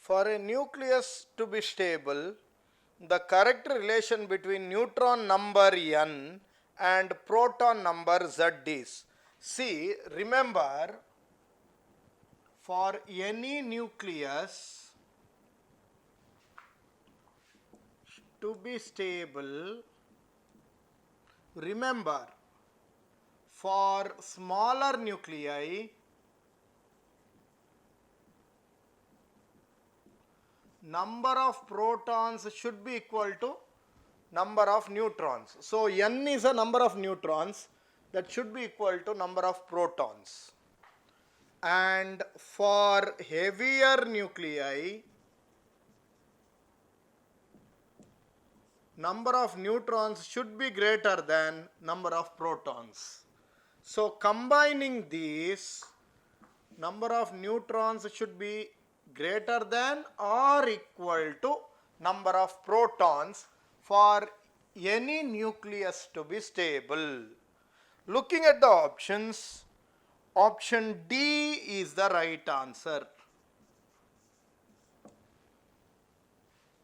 For a nucleus to be stable, the correct relation between neutron number n and proton number z is. See, remember, for any nucleus to be stable, remember, for smaller nuclei, number of protons should be equal to number of neutrons. So n is a number of neutrons, that should be equal to number of protons. And for heavier nuclei, number of neutrons should be greater than number of protons. So combining these, number of neutrons should be greater than or equal to number of protons for any nucleus to be stable. Looking at the options, option D is the right answer.